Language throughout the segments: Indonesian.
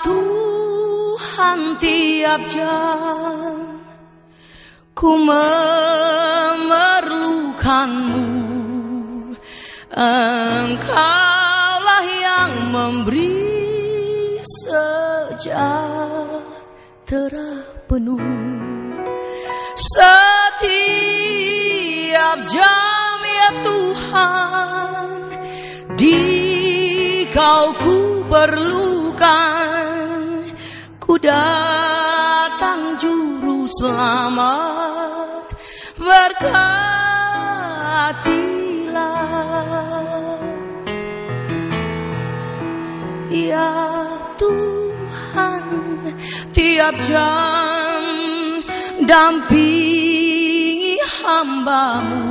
Tuhan, tiap jam ku memerlukanmu. Engkaulah yang memberi sejahtera penuh. Setiap jam ya Tuhan, di Kau ku perlukan. Ku datang juru selamat, berkatilah ya Tuhan. Tiap jam dampingi hamba-Mu.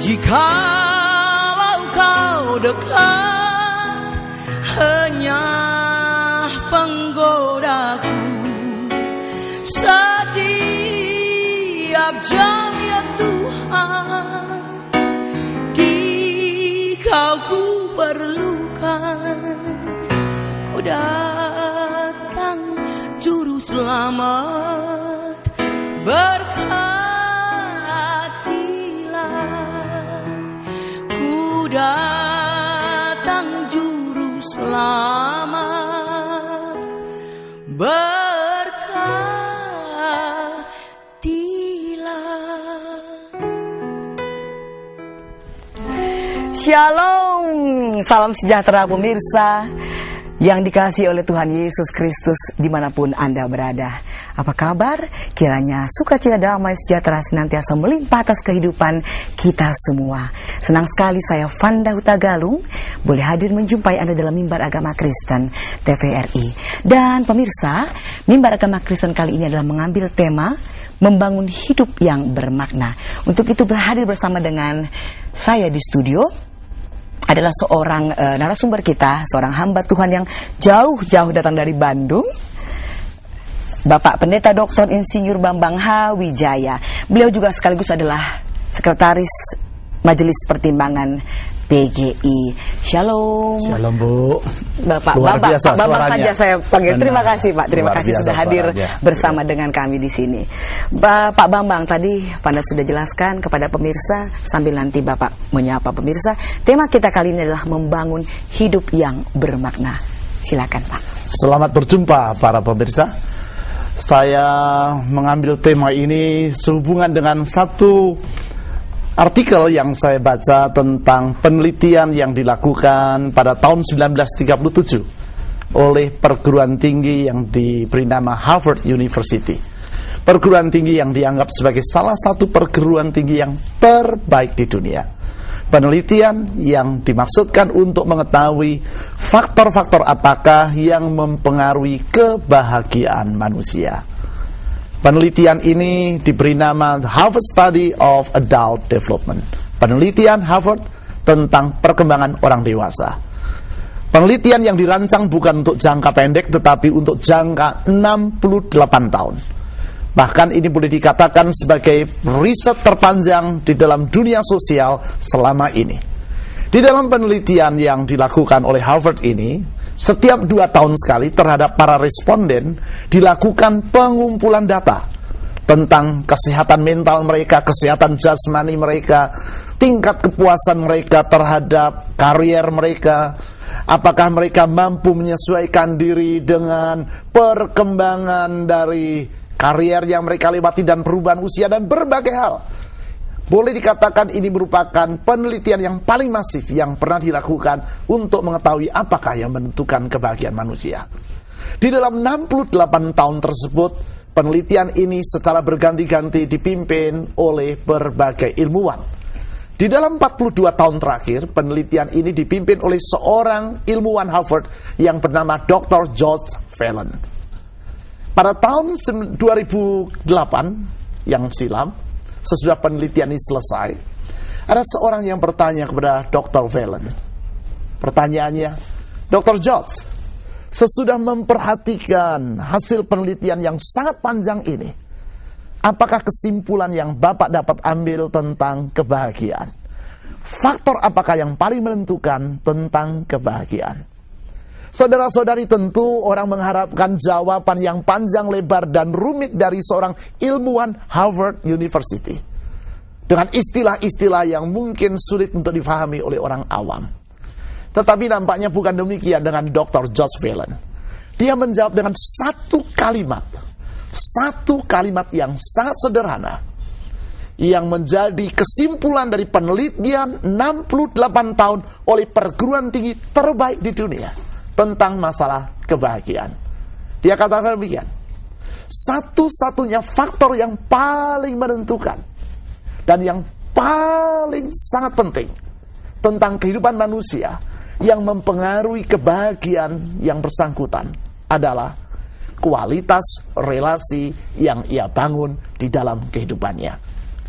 Jikalau Kau dekat, hanya penggodaku. Setiap jam ya Tuhan, di Kau ku perlukan. Ku datang juru selamat, berkatilah. Ku datang juru selamat, berkatilah. Shalom, salam sejahtera pemirsa yang dikasihi oleh Tuhan Yesus Kristus dimanapun Anda berada. Apa kabar? Kiranya sukacita, damai, sejahtera senantiasa melimpah atas kehidupan kita semua. Senang sekali saya Vanda Huta Galung boleh hadir menjumpai Anda dalam Mimbar Agama Kristen TVRI. Dan pemirsa, Mimbar Agama Kristen kali ini adalah mengambil tema membangun hidup yang bermakna. Untuk itu berhadir bersama dengan saya di studio adalah seorang narasumber kita, seorang hamba Tuhan yang jauh-jauh datang dari Bandung, Bapak Pendeta Dr. Insinyur Bambang H. Wijaya. Beliau juga sekaligus adalah Sekretaris Majelis Pertimbangan PGI. Shalom. Shalom Bu. Bapak Bambang saja saya panggil. Terima kasih Pak. Terima kasih sudah hadir bersama dengan kami di sini. Pak Bambang, tadi Vanda sudah jelaskan kepada pemirsa, sambil nanti Bapak menyapa pemirsa. Tema kita kali ini adalah membangun hidup yang bermakna. Silakan Pak. Selamat berjumpa para pemirsa. Saya mengambil tema ini sehubungan dengan satu artikel yang saya baca tentang penelitian yang dilakukan pada tahun 1937 oleh perguruan tinggi yang diberi nama Harvard University. Perguruan tinggi yang dianggap sebagai salah satu perguruan tinggi yang terbaik di dunia. Penelitian yang dimaksudkan untuk mengetahui faktor-faktor apakah yang mempengaruhi kebahagiaan manusia. Penelitian ini diberi nama Harvard Study of Adult Development. Penelitian Harvard tentang perkembangan orang dewasa. Penelitian yang dirancang bukan untuk jangka pendek tetapi untuk jangka 68 tahun. Bahkan ini boleh dikatakan sebagai riset terpanjang di dalam dunia sosial selama ini. Di dalam penelitian yang dilakukan oleh Harvard ini, setiap 2 tahun sekali terhadap para responden dilakukan pengumpulan data tentang kesehatan mental mereka, kesehatan jasmani mereka, tingkat kepuasan mereka terhadap karier mereka, apakah mereka mampu menyesuaikan diri dengan perkembangan dari karier yang mereka lewati dan perubahan usia dan berbagai hal. Boleh dikatakan ini merupakan penelitian yang paling masif yang pernah dilakukan untuk mengetahui apakah yang menentukan kebahagiaan manusia. Di dalam 68 tahun tersebut, penelitian ini secara berganti-ganti dipimpin oleh berbagai ilmuwan. Di dalam 42 tahun terakhir, penelitian ini dipimpin oleh seorang ilmuwan Harvard yang bernama Dr. George Fallon. Pada tahun 2008 yang silam, sesudah penelitian ini selesai, ada seorang yang bertanya kepada Dr. Fallon. Pertanyaannya, Dr. George, sesudah memperhatikan hasil penelitian yang sangat panjang ini, apakah kesimpulan yang Bapak dapat ambil tentang kebahagiaan? Faktor apakah yang paling menentukan tentang kebahagiaan? Saudara-saudari, tentu orang mengharapkan jawaban yang panjang lebar dan rumit dari seorang ilmuwan Harvard University dengan istilah-istilah yang mungkin sulit untuk difahami oleh orang awam. Tetapi nampaknya bukan demikian dengan Dr. George Valen. Dia menjawab dengan satu kalimat yang sangat sederhana, yang menjadi kesimpulan dari penelitian 68 tahun oleh perguruan tinggi terbaik di dunia tentang masalah kebahagiaan. Dia katakan demikian: satu-satunya faktor yang paling menentukan dan yang paling sangat penting tentang kehidupan manusia yang mempengaruhi kebahagiaan yang bersangkutan adalah kualitas relasi yang ia bangun di dalam kehidupannya.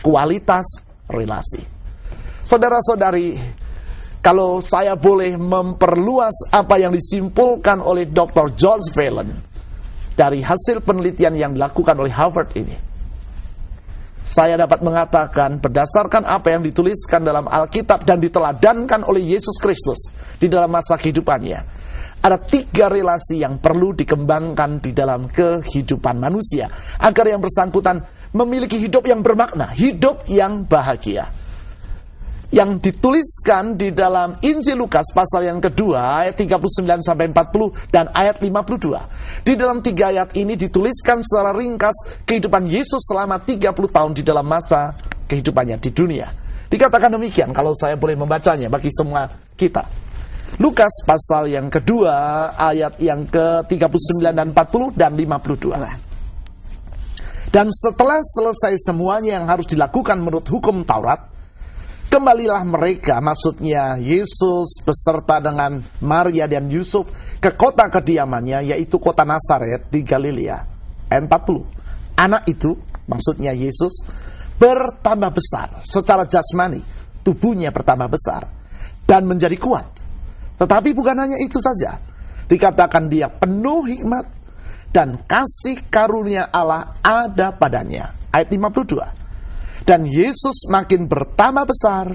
Kualitas relasi. Saudara-saudari, kalau saya boleh memperluas apa yang disimpulkan oleh Dr. George Valen dari hasil penelitian yang dilakukan oleh Harvard ini, saya dapat mengatakan berdasarkan apa yang dituliskan dalam Alkitab dan diteladankan oleh Yesus Kristus di dalam masa kehidupannya, ada 3 relasi yang perlu dikembangkan di dalam kehidupan manusia agar yang bersangkutan memiliki hidup yang bermakna, hidup yang bahagia. Yang dituliskan di dalam Injil Lukas pasal yang kedua ayat 39-40 dan ayat 52. Di dalam 3 ayat ini dituliskan secara ringkas kehidupan Yesus selama 30 tahun di dalam masa kehidupannya di dunia. Dikatakan demikian kalau saya boleh membacanya bagi semua kita. Lukas pasal yang kedua ayat yang ke-39 dan 40 dan 52. Dan setelah selesai semuanya yang harus dilakukan menurut hukum Taurat, kembalilah mereka, maksudnya Yesus beserta dengan Maria dan Yusuf, ke kota kediamannya, yaitu kota Nazaret di Galilea. Ayat 40. Anak itu, maksudnya Yesus, bertambah besar secara jasmani, tubuhnya bertambah besar dan menjadi kuat. Tetapi bukan hanya itu saja, dikatakan dia penuh hikmat dan kasih karunia Allah ada padanya. Ayat 52. Dan Yesus makin bertambah besar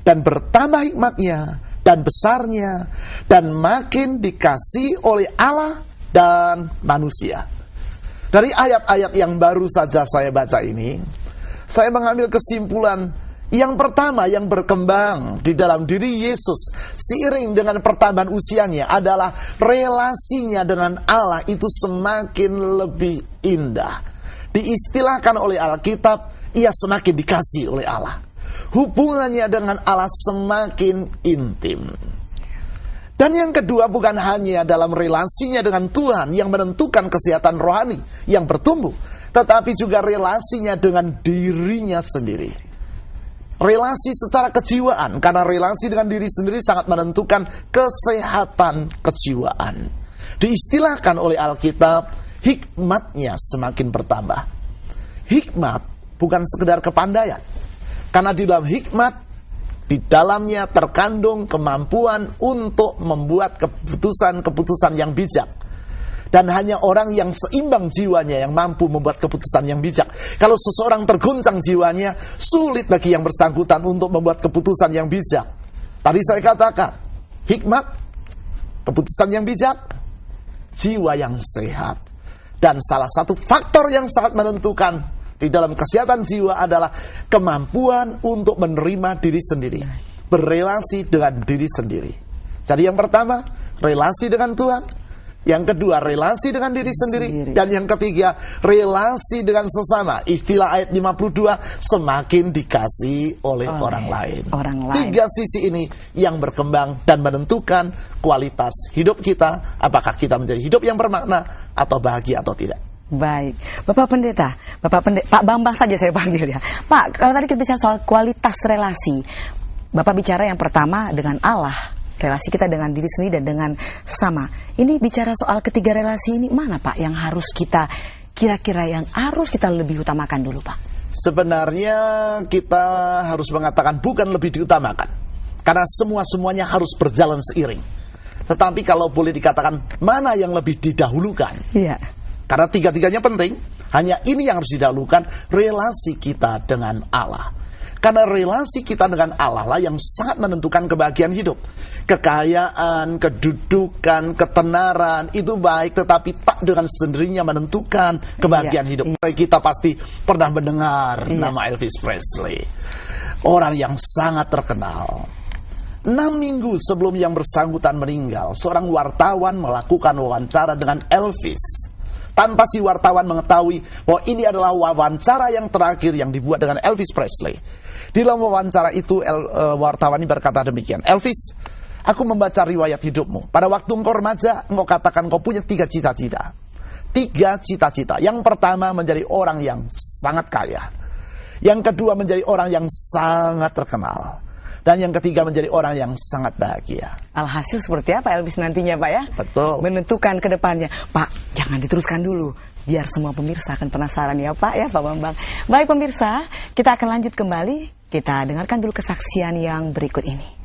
dan bertambah hikmatnya dan besarnya dan makin dikasihi oleh Allah dan manusia. Dari ayat-ayat yang baru saja saya baca ini, saya mengambil kesimpulan yang pertama yang berkembang di dalam diri Yesus seiring dengan pertambahan usianya adalah relasinya dengan Allah itu semakin lebih indah. Diistilahkan oleh Alkitab, ia semakin dikasihi oleh Allah. Hubungannya dengan Allah semakin intim. Dan yang kedua, bukan hanya dalam relasinya dengan Tuhan yang menentukan kesehatan rohani yang bertumbuh, tetapi juga relasinya dengan dirinya sendiri. Relasi secara kejiwaan, karena relasi dengan diri sendiri sangat menentukan kesehatan kejiwaan. Diistilahkan oleh Alkitab, hikmatnya semakin bertambah. Hikmat bukan sekedar kepandaian, karena di dalam hikmat, di dalamnya terkandung kemampuan untuk membuat keputusan-keputusan yang bijak. Dan hanya orang yang seimbang jiwanya yang mampu membuat keputusan yang bijak. Kalau seseorang terguncang jiwanya, sulit bagi yang bersangkutan untuk membuat keputusan yang bijak. Tadi saya katakan, hikmat, keputusan yang bijak, jiwa yang sehat. Dan salah satu faktor yang sangat menentukan di dalam kesehatan jiwa adalah kemampuan untuk menerima diri sendiri, berelasi dengan diri sendiri. Jadi yang pertama, relasi dengan Tuhan. Yang kedua, relasi dengan diri sendiri. Dan yang ketiga, relasi dengan sesama. Istilah ayat 52, semakin dikasihi oleh orang lain. 3 sisi ini yang berkembang dan menentukan kualitas hidup kita. Apakah kita menjadi hidup yang bermakna atau bahagia atau tidak. Baik, Bapak Pendeta, Pak Bambang saja saya panggil ya. Pak, kalau tadi kita bicara soal kualitas relasi, Bapak bicara yang pertama dengan Allah, relasi kita dengan diri sendiri dan dengan sesama. Ini bicara soal ketiga relasi ini, mana Pak yang harus kita, kira-kira yang harus kita lebih utamakan dulu Pak? Sebenarnya kita harus mengatakan bukan lebih diutamakan, karena semuanya harus berjalan seiring. Tetapi kalau boleh dikatakan mana yang lebih didahulukan? Iya. Karena tiga-tiganya penting, hanya ini yang harus didahulukan, relasi kita dengan Allah. Karena relasi kita dengan Allah lah yang sangat menentukan kebahagiaan hidup. Kekayaan, kedudukan, ketenaran itu baik, tetapi tak dengan sendirinya menentukan kebahagiaan hidup. Kita pasti pernah mendengar nama Elvis Presley, orang yang sangat terkenal. 6 minggu sebelum yang bersangkutan meninggal, seorang wartawan melakukan wawancara dengan Elvis. Tanpa si wartawan mengetahui bahwa ini adalah wawancara yang terakhir yang dibuat dengan Elvis Presley. Di dalam wawancara itu wartawan ini berkata demikian, "Elvis, aku membaca riwayat hidupmu. Pada waktu engkau remaja, engkau katakan kau punya 3 cita-cita. 3 cita-cita. Yang pertama menjadi orang yang sangat kaya. Yang kedua menjadi orang yang sangat terkenal. Dan yang ketiga menjadi orang yang sangat bahagia." Alhasil seperti apa Elvis nantinya, Pak ya? Betul. Menentukan ke depannya. Pak, jangan diteruskan dulu. Biar semua pemirsa akan penasaran ya Pak ya, Pak Bambang. Baik pemirsa, kita akan lanjut kembali. Kita dengarkan dulu kesaksian yang berikut ini.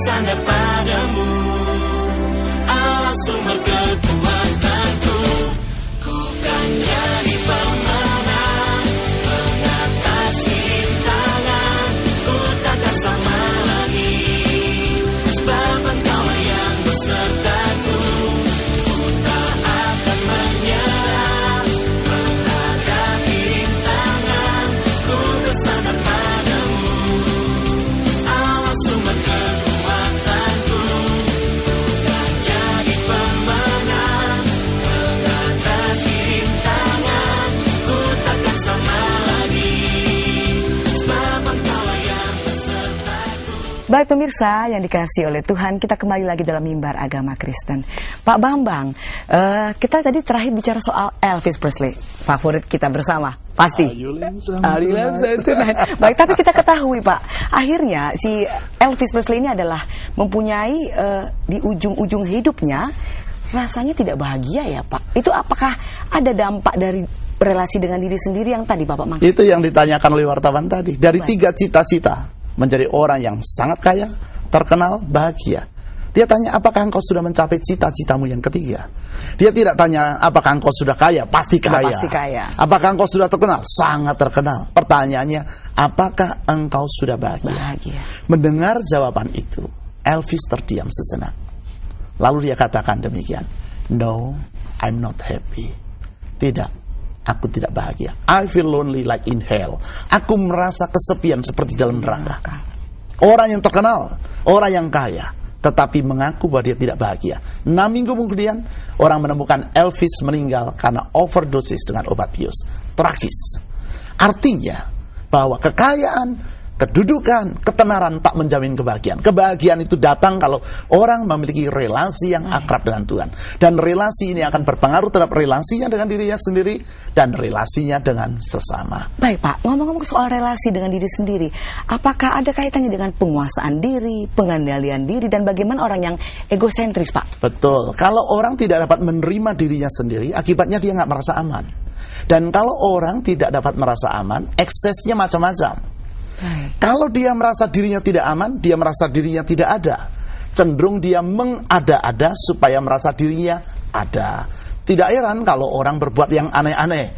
bersandar padamu, Allah sumber kekuatanku. Ku kan jadi pemenang, mengatasi rintangan. Ku takkan sama lagi, sebab Engkau yang besertaku. Ku tak akan menyerah, menghadapi rintangan. Ku bersandar padamu, Allah sumber kekuatanku. Ku kan jadi pemenang, mengatasi rintangan. Ku takkan sama lagi, sebab Engkau yang besertaku. Baik pemirsa yang dikasihi oleh Tuhan, kita kembali lagi dalam mimbar agama Kristen. Pak Bambang, kita tadi terakhir bicara soal Elvis Presley, favorit kita bersama, pasti. Baik, tapi kita ketahui Pak, akhirnya si Elvis Presley ini adalah mempunyai di ujung-ujung hidupnya rasanya tidak bahagia ya Pak. Itu apakah ada dampak dari relasi dengan diri sendiri yang tadi Bapak maksud? Itu yang ditanyakan oleh wartawan tadi. Dari 3 cita-cita, menjadi orang yang sangat kaya, terkenal, bahagia. Dia tanya, apakah engkau sudah mencapai cita-citamu yang ketiga? Dia tidak tanya, apakah engkau sudah kaya? Pasti kaya. Pasti kaya. Apakah engkau sudah terkenal? Sangat terkenal. Pertanyaannya, apakah engkau sudah bahagia? Bahagia. Mendengar jawaban itu, Elvis terdiam sejenak. Lalu dia katakan demikian, "No, I'm not happy. Tidak, aku tidak bahagia. I feel lonely like in hell. Aku merasa kesepian seperti dalam neraka. Orang yang terkenal, orang yang kaya, tetapi mengaku bahwa dia tidak bahagia. 6 minggu kemudian, orang menemukan Elvis meninggal karena overdosis dengan obat bius. Tragis. Artinya bahwa kekayaan, kedudukan, ketenaran tak menjamin kebahagiaan. Kebahagiaan itu datang kalau orang memiliki relasi yang akrab dengan Tuhan. Dan relasi ini akan berpengaruh terhadap relasinya dengan dirinya sendiri dan relasinya dengan sesama. Baik Pak, ngomong-ngomong soal relasi dengan diri sendiri, apakah ada kaitannya dengan penguasaan diri, pengendalian diri, dan bagaimana orang yang egosentris Pak? Betul, kalau orang tidak dapat menerima dirinya sendiri, akibatnya dia nggak merasa aman. Dan kalau orang tidak dapat merasa aman, eksesnya macam-macam. Kalau dia merasa dirinya tidak aman, dia merasa dirinya tidak ada. Cenderung dia mengada-ada supaya merasa dirinya ada. Tidak heran kalau orang berbuat yang aneh-aneh,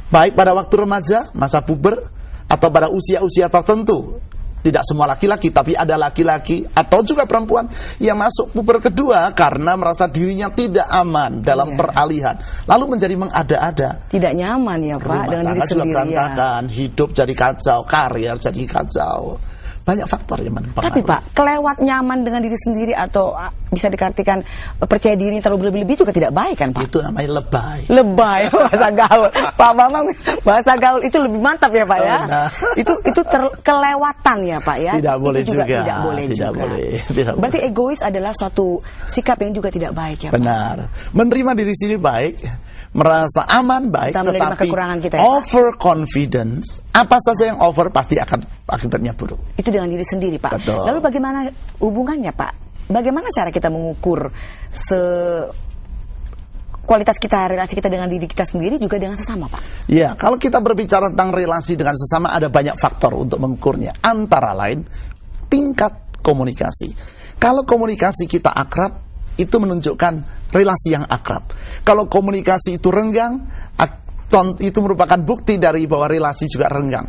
baik pada waktu remaja, masa puber, atau pada usia-usia tertentu. Tidak semua laki-laki, tapi ada laki-laki atau juga perempuan yang masuk puber kedua karena merasa dirinya tidak aman dalam peralihan, lalu menjadi mengada-ada. Tidak nyaman ya Pak, Rumah dengan diri tangga juga sendiri. berantakan, hidup jadi kacau, karir jadi kacau. Banyak faktor yang mempengaruhi. Tapi Pak, kelewat nyaman dengan diri sendiri atau bisa diartikan percaya diri terlalu berlebih juga tidak baik kan Pak? Itu namanya lebay. Lebay, bahasa gaul. Pak Bambang, bahasa gaul itu lebih mantap ya Pak ya. Nah. Itu kelewatan ya Pak ya. Tidak boleh itu juga. tidak boleh tidak juga. boleh. Tidak Berarti boleh. egois adalah suatu sikap yang juga tidak baik ya Pak. Benar. Menerima diri sendiri baik, merasa aman baik, Kita menerima tetapi kekurangan kita ya, Pak. overconfidence, apa saja yang over pasti akan akibatnya buruk. Itu dengan diri sendiri Pak. Betul. Lalu bagaimana hubungannya Pak? Bagaimana cara kita mengukur kualitas kita, relasi kita dengan diri kita sendiri juga dengan sesama Pak? Ya, kalau kita berbicara tentang relasi dengan sesama, ada banyak faktor untuk mengukurnya. Antara lain, tingkat komunikasi. Kalau komunikasi kita akrab, itu menunjukkan relasi yang akrab. Kalau komunikasi itu renggang, itu merupakan bukti dari bahwa relasi juga renggang.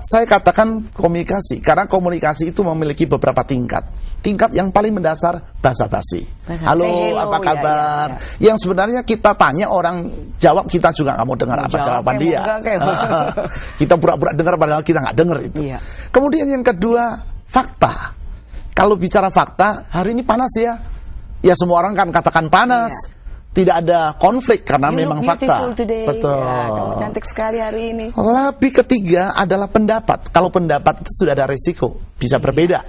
Saya katakan komunikasi, karena komunikasi itu memiliki beberapa tingkat. Tingkat yang paling mendasar, basa-basi. Halo, apa kabar? Ya. Yang sebenarnya kita tanya, orang jawab, kita juga nggak mau dengar apa jawaban dia. Kita pura-pura dengar padahal kita nggak dengar itu. Iya. Kemudian yang kedua, fakta. Kalau bicara fakta, hari ini panas ya. Ya semua orang kan katakan panas. Iya. Tidak ada konflik karena memang fakta. Betul. Ya, kamu cantik sekali hari ini. Lebih ketiga adalah pendapat. Kalau pendapat itu sudah ada risiko, bisa berbeda.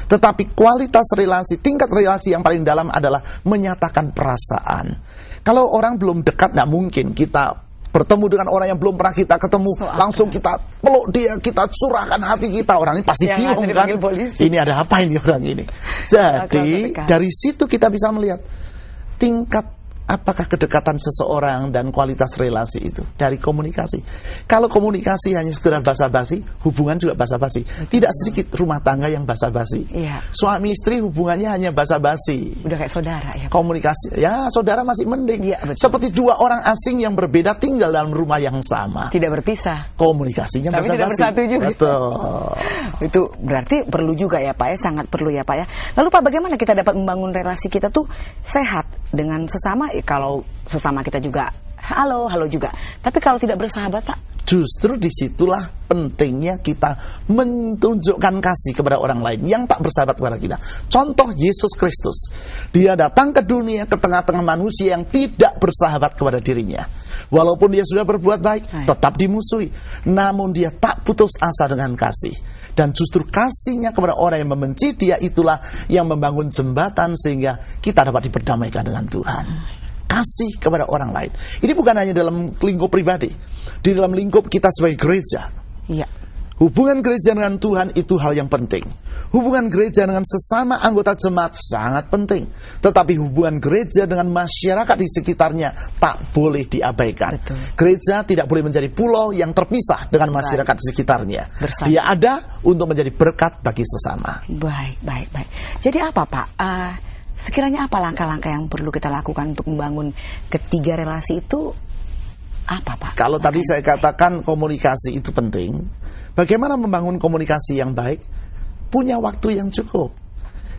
Tetapi kualitas relasi, tingkat relasi yang paling dalam adalah menyatakan perasaan. Kalau orang belum dekat, nggak mungkin kita bertemu dengan orang yang belum pernah kita ketemu, langsung kita peluk dia, kita curahkan hati kita. Orang ini pasti bingung kan, ini ada apa ini orang ini. Jadi dari situ kita bisa melihat tingkat apakah kedekatan seseorang dan kualitas relasi itu dari komunikasi. Kalau komunikasi hanya sekedar basa-basi, hubungan juga basa-basi. Tidak sedikit rumah tangga yang basa-basi. Iya. Suami istri hubungannya hanya basa-basi. Udah kayak saudara ya. Komunikasi, ya saudara masih mending. Iya, seperti dua orang asing yang berbeda tinggal dalam rumah yang sama. Tidak berpisah. Komunikasinya tapi basa-basi. tidak bersatu juga. Betul. Itu berarti perlu juga ya Pak ya, sangat perlu ya Pak ya. Lalu Pak, bagaimana kita dapat membangun relasi kita tuh sehat dengan sesama? Kalau sesama kita juga halo juga, tapi kalau tidak bersahabat Pak, justru disitulah pentingnya kita menunjukkan kasih kepada orang lain yang tak bersahabat kepada kita. Contoh Yesus Kristus, dia datang ke dunia ke tengah-tengah manusia yang tidak bersahabat kepada dirinya. Walaupun dia sudah berbuat baik, tetap dimusuhi. Namun dia tak putus asa dengan kasih. Dan justru kasihnya kepada orang yang membenci dia itulah yang membangun jembatan sehingga kita dapat diperdamaikan dengan Tuhan. Kasih kepada orang lain. Ini bukan hanya dalam lingkup pribadi, di dalam lingkup kita sebagai gereja. Iya. Hubungan gereja dengan Tuhan itu hal yang penting. Hubungan gereja dengan sesama anggota jemaat sangat penting. Tetapi hubungan gereja dengan masyarakat di sekitarnya tak boleh diabaikan. Betul. Gereja tidak boleh menjadi pulau yang terpisah dengan masyarakat di sekitarnya. Bersama. Dia ada untuk menjadi berkat bagi sesama. Baik. Jadi apa Pak? Sekiranya apa langkah-langkah yang perlu kita lakukan untuk membangun ketiga relasi itu? Apa Pak? Kalau tadi saya katakan komunikasi itu penting, bagaimana membangun komunikasi yang baik? Punya waktu yang cukup.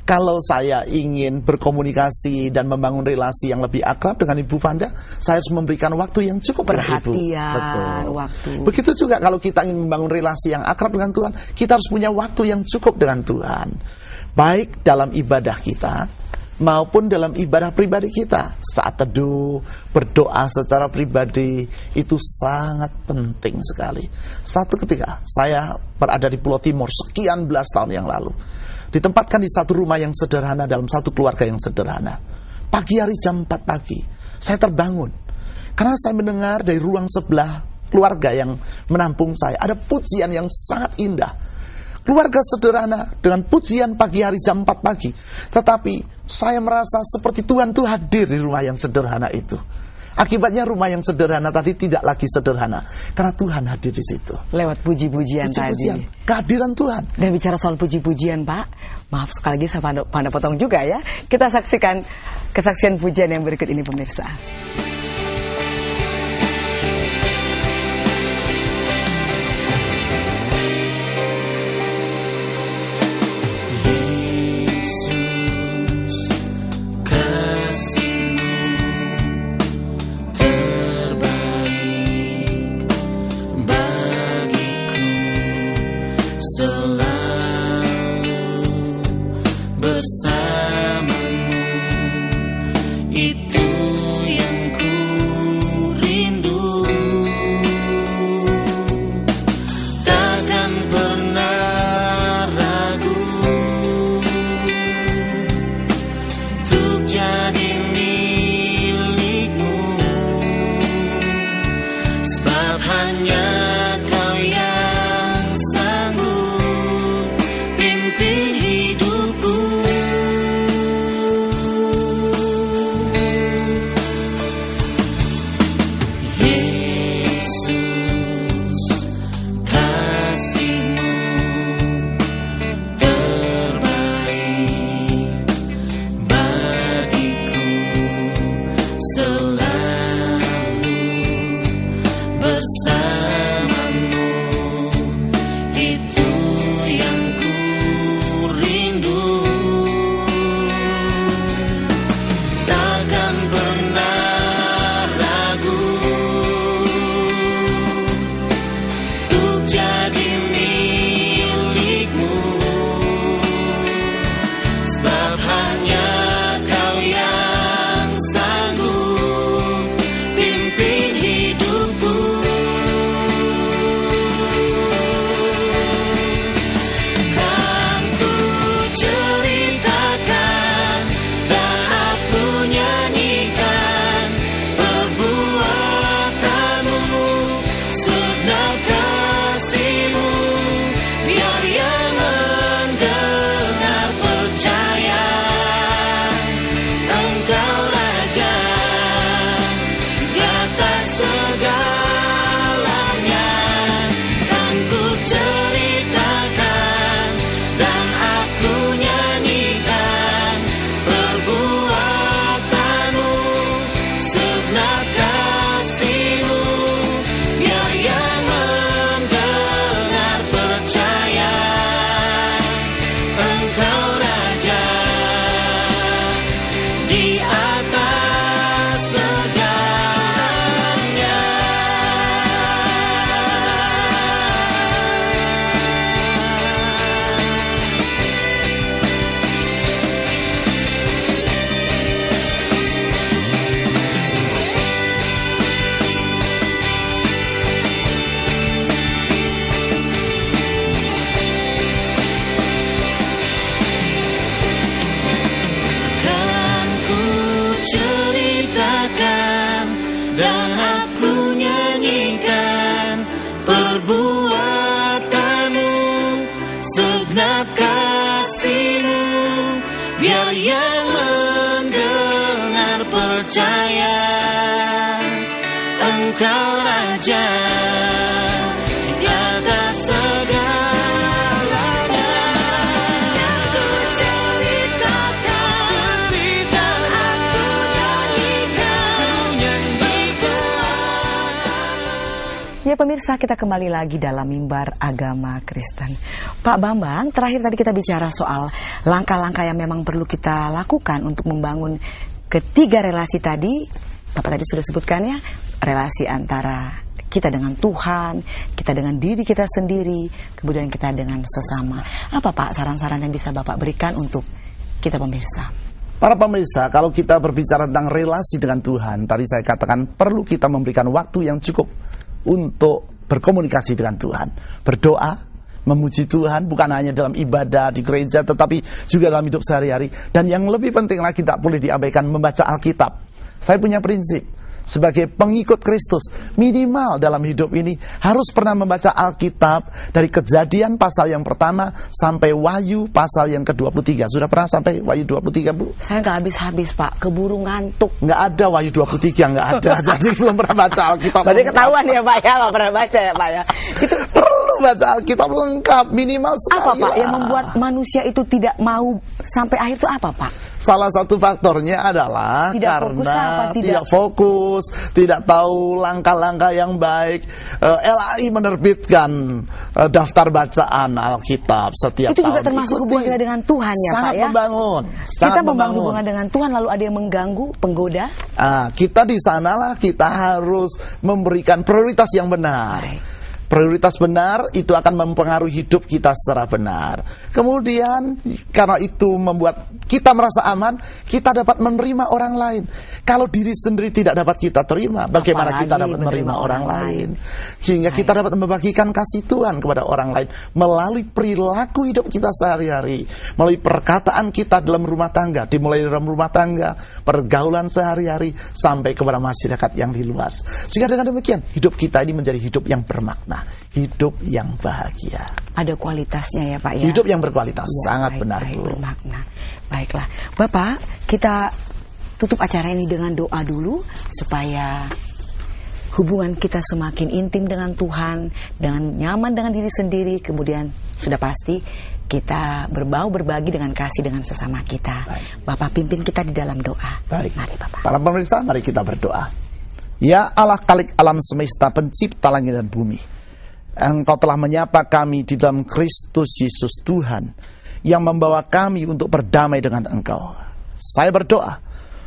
Kalau saya ingin berkomunikasi dan membangun relasi yang lebih akrab dengan Ibu Vanda, saya harus memberikan waktu yang cukup dengan Ibu. Perhatian, Betul. waktu. Begitu juga kalau kita ingin membangun relasi yang akrab dengan Tuhan, kita harus punya waktu yang cukup dengan Tuhan. Baik dalam ibadah kita, maupun dalam ibadah pribadi kita. Saat teduh, berdoa secara pribadi, itu sangat penting sekali. Satu ketika, saya berada di Pulau Timur sekian belas tahun yang lalu. Ditempatkan di satu rumah yang sederhana, dalam satu keluarga yang sederhana. Pagi hari jam 4 pagi, saya terbangun. Karena saya mendengar dari ruang sebelah keluarga yang menampung saya, ada pujian yang sangat indah. Keluarga sederhana dengan pujian pagi hari jam 4 pagi. Tetapi saya merasa seperti Tuhan itu hadir di rumah yang sederhana itu. Akibatnya rumah yang sederhana tadi tidak lagi sederhana, karena Tuhan hadir di situ. Lewat puji-pujian tadi. Kehadiran Tuhan. Dan bicara soal puji-pujian, Pak, maaf sekali lagi saya Panda potong juga ya. Kita saksikan kesaksian pujian yang berikut ini, pemirsa. Bersamamu, itu yang ku rindu. Takkan pernah ragu untuk jadi milikmu, sebab hanya Kau yang sanggup pimpin hidupku. Dan aku nyanyikan perbuatanmu, segenap kasihmu, biar yang mendengar percaya Engkau Raja di atas segalanya. Aku ceritakan, dan aku nyanyikan. Ya pemirsa, kita kembali lagi dalam Mimbar Agama Kristen. Pak Bambang, terakhir tadi kita bicara soal langkah-langkah yang memang perlu kita lakukan untuk membangun ketiga relasi tadi. Bapak tadi sudah sebutkan ya, relasi antara kita dengan Tuhan, kita dengan diri kita sendiri, kemudian kita dengan sesama. Apa Pak saran-saran yang bisa Bapak berikan untuk kita pemirsa? Para pemirsa, kalau kita berbicara tentang relasi dengan Tuhan, tadi saya katakan perlu kita memberikan waktu yang cukup untuk berkomunikasi dengan Tuhan, berdoa, memuji Tuhan, bukan hanya dalam ibadah di gereja, tetapi juga dalam hidup sehari-hari. Dan yang lebih penting lagi, tak boleh diabaikan, membaca Alkitab. Saya punya prinsip, sebagai pengikut Kristus, minimal dalam hidup ini harus pernah membaca Alkitab dari Kejadian pasal yang pertama sampai Wahyu pasal yang ke-23. Sudah pernah sampai Wahyu 23, Bu? Saya nggak habis-habis Pak, keburu ngantuk. Nggak ada Wahyu 23, nggak ada. Jadi belum pernah baca Alkitab. Berarti ketahuan ya Pak ya, nggak pernah baca ya Pak ya. Itu perlu baca Alkitab lengkap, minimal sekali. Apa Pak yang membuat manusia itu tidak mau sampai akhir itu apa Pak? Salah satu faktornya adalah tidak fokus karena apa? tidak fokus, tidak tahu langkah-langkah yang baik. LAI menerbitkan daftar bacaan Alkitab setiap itu tahun. juga termasuk hubungan kita dengan Tuhan ya sangat Pak ya? Membangun. Kita membangun hubungan dengan Tuhan, lalu ada yang mengganggu, penggoda. Kita di sanalah kita harus memberikan prioritas yang benar. Baik. Prioritas benar itu akan mempengaruhi hidup kita secara benar. Kemudian karena itu membuat kita merasa aman, kita dapat menerima orang lain. Kalau diri sendiri tidak dapat kita terima, bagaimana apalagi kita dapat menerima orang lain? Sehingga kita dapat membagikan kasih Tuhan kepada orang lain melalui perilaku hidup kita sehari-hari, melalui perkataan kita dalam rumah tangga, dimulai dalam rumah tangga, pergaulan sehari-hari sampai kepada masyarakat yang di luas. Sehingga dengan demikian hidup kita ini menjadi hidup yang bermakna, hidup yang bahagia. Ada kualitasnya ya Pak ya. Hidup yang berkualitas, ya, sangat baik, benar baik, Bu. Bermakna. Baiklah, Bapak, kita tutup acara ini dengan doa dulu supaya hubungan kita semakin intim dengan Tuhan, dengan nyaman dengan diri sendiri, kemudian sudah pasti kita berbagi dengan kasih dengan sesama kita. Baik. Bapak pimpin kita di dalam doa. Baik. Mari Bapak. Para pemirsa, mari kita berdoa. Ya Allah Khalik alam semesta, pencipta langit dan bumi, Engkau telah menyapa kami di dalam Kristus Yesus Tuhan, yang membawa kami untuk berdamai dengan Engkau. Saya berdoa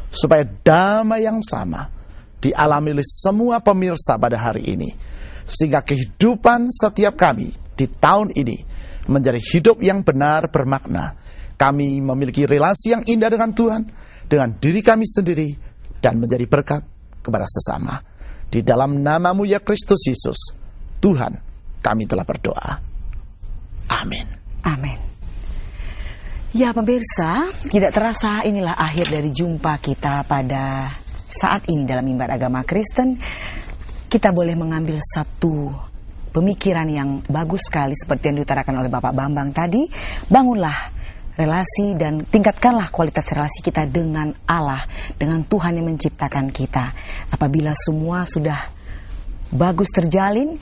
supaya damai yang sama dialami oleh semua pemirsa pada hari ini, sehingga kehidupan setiap kami di tahun ini menjadi hidup yang benar bermakna. Kami memiliki relasi yang indah dengan Tuhan, dengan diri kami sendiri, dan menjadi berkat kepada sesama. Di dalam nama-Mu ya Kristus Yesus, Tuhan, kami telah berdoa. Amin. Amin. Ya pemirsa, tidak terasa inilah akhir dari jumpa kita pada saat ini dalam Mimbar Agama Kristen. Kita boleh mengambil satu pemikiran yang bagus sekali seperti yang diutarakan oleh Bapak Bambang tadi. Bangunlah relasi dan tingkatkanlah kualitas relasi kita dengan Allah, dengan Tuhan yang menciptakan kita. Apabila semua sudah bagus terjalin,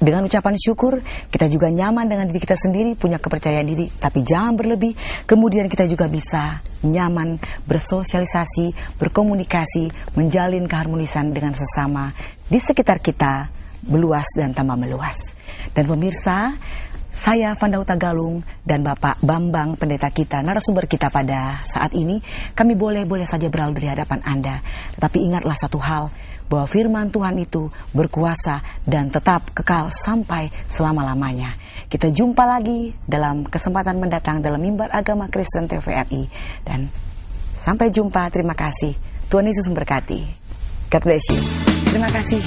dengan ucapan syukur, kita juga nyaman dengan diri kita sendiri, punya kepercayaan diri, tapi jangan berlebih. Kemudian kita juga bisa nyaman bersosialisasi, berkomunikasi, menjalin keharmonisan dengan sesama di sekitar kita, meluas dan tambah meluas. Dan pemirsa, saya Fanda Utagalung dan Bapak Bambang pendeta kita, narasumber kita pada saat ini, kami boleh saja berlalu di hadapan Anda. Tetapi ingatlah satu hal, bahwa firman Tuhan itu berkuasa dan tetap kekal sampai selama-lamanya. Kita jumpa lagi dalam kesempatan mendatang dalam Mimbar Agama Kristen TVRI. Dan sampai jumpa, terima kasih. Tuhan Yesus memberkati. God bless you. Terima kasih.